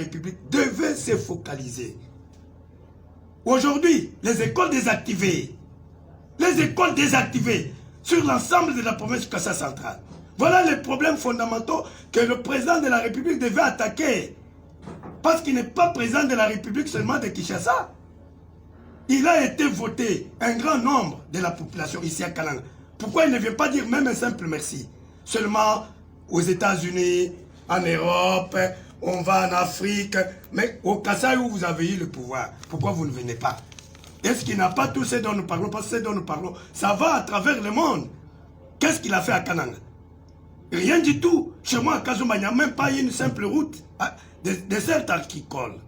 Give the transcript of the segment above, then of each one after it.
République devait se focaliser. Aujourd'hui, les écoles désactivées sur l'ensemble de la province du Kassai central. Voilà les problèmes fondamentaux que le président de la République devait attaquer. Parce qu'il n'est pas président de la République seulement de Kinshasa. Il a été voté un grand nombre de la population ici à Kananga. Pourquoi il ne vient pas dire même un simple merci? Seulement aux États-Unis, en Europe, on va en Afrique. Mais au Kassai où vous avez eu le pouvoir, pourquoi vous ne venez pas? Est-ce qu'il n'a pas tout ce dont nous parlons? Parce que ce dont nous parlons, ça va à travers le monde. Qu'est-ce qu'il a fait à Kananga? Rien du tout. Chez moi, à Kazuma, il n'y a même pas une simple route. Des certes agricoles.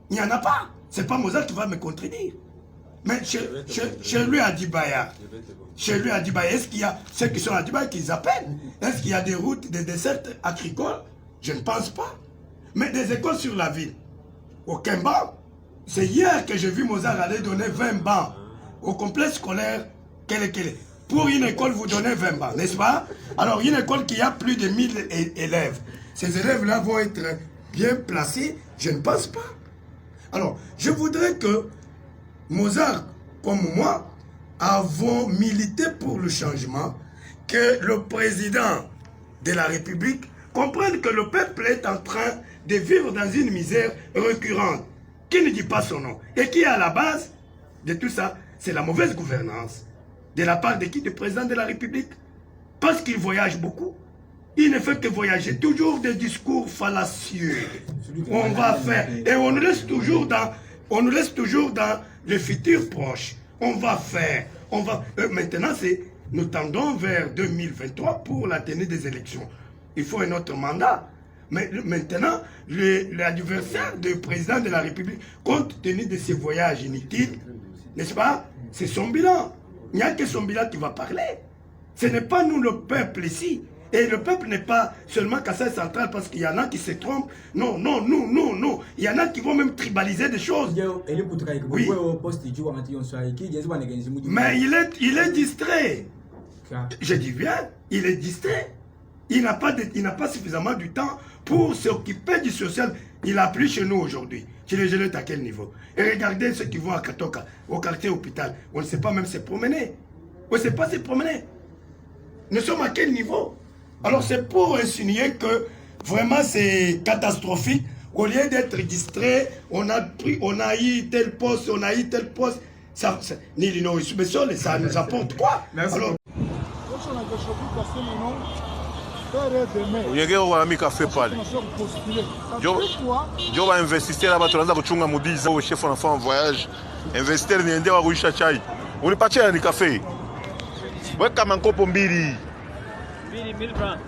Il n'y en a pas. Ce n'est pas Mozart qui va me contredire. Mais chez lui à Dibaya, est-ce qu'il y a ceux qui sont à Dibaya qu'ils appellent? Est-ce qu'il y a des routes, des desserts agricoles? Je ne pense pas. Mais des écoles sur la ville. Au Kemba, c'est hier que j'ai vu Mozart aller donner 20 bancs au complexe scolaire Kele. Pour une école, vous donnez 20 bancs, n'est-ce pas? Alors, une école qui a plus de 1000 élèves. Ces élèves-là vont être bien placés? Je ne pense pas. Alors, je voudrais que Mozart, comme moi, avons milité pour le changement, que le président de la République comprenne que le peuple est en train de vivre dans une misère récurrente, qui ne dit pas son nom, et qui est à la base de tout ça, c'est la mauvaise gouvernance. De la part de qui? Du président de la République. Parce qu'il voyage beaucoup. Il ne fait que voyager. Toujours des discours fallacieux. On va faire. Et on nous laisse toujours dans le futur proche. On va faire. Maintenant, nous tendons vers 2023 pour la tenue des élections. Il faut un autre mandat. Mais maintenant, l'adversaire du président de la République, compte tenu de ses voyages inutiles, n'est-ce pas? C'est son bilan. Il n'y a que son bilan qui va parler. Ce n'est pas nous le peuple ici. Et le peuple n'est pas seulement Kassai central parce qu'il y en a qui se trompent. Non. Il y en a qui vont même tribaliser des choses. Oui. Mais il est distrait. Je dis bien, il est distrait. Il n'a pas suffisamment du temps pour s'occuper du social. Il a plus chez nous aujourd'hui. Tu les jettes à quel niveau? Et regardez ceux qui vont à Katoka, au quartier hôpital. On ne sait pas même se promener. On ne sait pas se promener. Nous sommes à quel niveau? Alors c'est pour insinuer que vraiment c'est catastrophique. Au lieu d'être distrait, on a eu tel poste, Ça nous apporte quoi? Merci. Alors, Uyegeo wa mika fe pale. Jo va investisseur là tunaanza kuchunga mudiza au chef en en voyage. Investisseur niende wa kuisha chai. Unipatia ni cafe. Weka mankopo mbili. 1000 francs.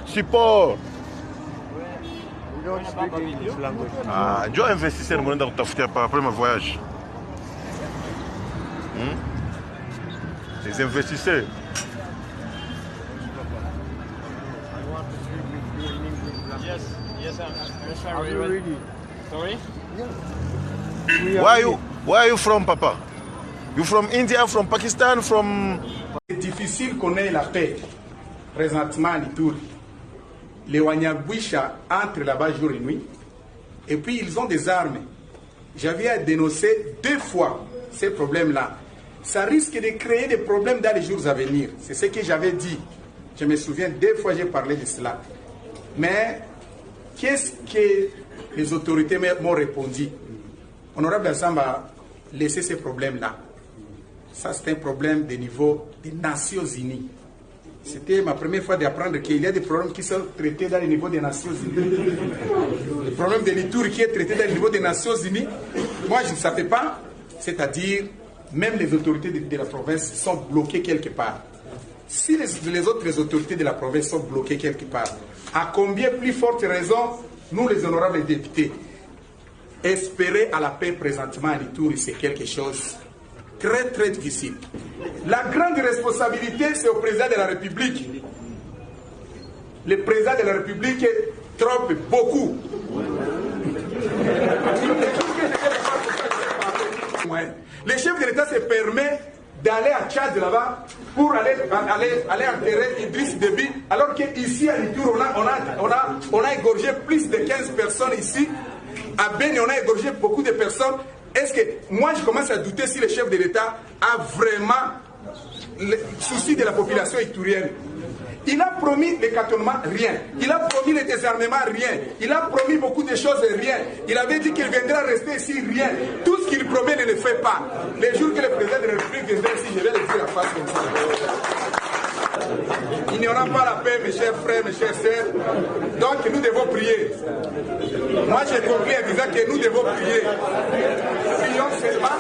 Support. Jo investisseur munaenda kutafutia pa après ma voyage. Les investisseurs. Yes, sir. Are you ready? Sorry? Where are you from, Papa? You from India, from Pakistan, from... C'est difficile qu'on ait la paix présentement à Ituri. Les Wanyagwisha entrent là-bas jour et nuit. Et puis ils ont des armes. J'avais dénoncé 2 fois ces problèmes-là. Ça risque de créer des problèmes dans les jours à venir. C'est ce que j'avais dit. Je me souviens, 2 fois j'ai parlé de cela. Mais qu'est-ce que les autorités m'ont répondu? Honorable Assamba a laissé ces problèmes-là. Ça, c'est un problème de niveau des Nations Unies. C'était ma première fois d'apprendre qu'il y a des problèmes qui sont traités dans le niveau des Nations Unies. Le problème de l'Ituri qui est traité dans le niveau des Nations Unies, moi je ne savais pas. C'est-à-dire, même les autorités de la province sont bloquées quelque part. Si les autres autorités de la province sont bloquées quelque part, à combien plus forte raison, nous les honorables députés, espérer à la paix présentement à l'Ituri, c'est quelque chose très très difficile. La grande responsabilité, c'est au président de la République. Le président de la République trompe beaucoup. Le chef de l'État se permet d'aller à Tchad là-bas pour aller enterrer Idriss Déby, alors qu'ici à l'Ituri, on a égorgé plus de 15 personnes ici À Beni, on a égorgé beaucoup de personnes. Est-ce que moi, je commence à douter si le chef de l'État a vraiment le souci de la population iturienne? Il a promis les cantonnements, rien. Il a promis le désarmement, rien. Il a promis beaucoup de choses, rien. Il avait dit qu'il viendra rester ici, rien. Tout ce qu'il promet, il ne le fait pas. Les jours que le président de la République viendra ici, je vais le dire à face comme ça. Il n'y aura pas la paix, mes chers frères, mes chères sœurs. Donc nous devons prier. Moi j'ai conclu en disant que nous devons prier. Prions seulement.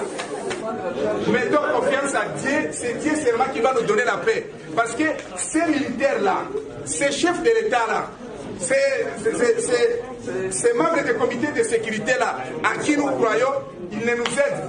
Mettons confiance à Dieu. C'est Dieu seulement qui va nous donner la paix. Parce que ces militaires-là, ces chefs de l'État-là, ces membres du comité de sécurité-là, à qui nous croyons, ils ne nous aident pas.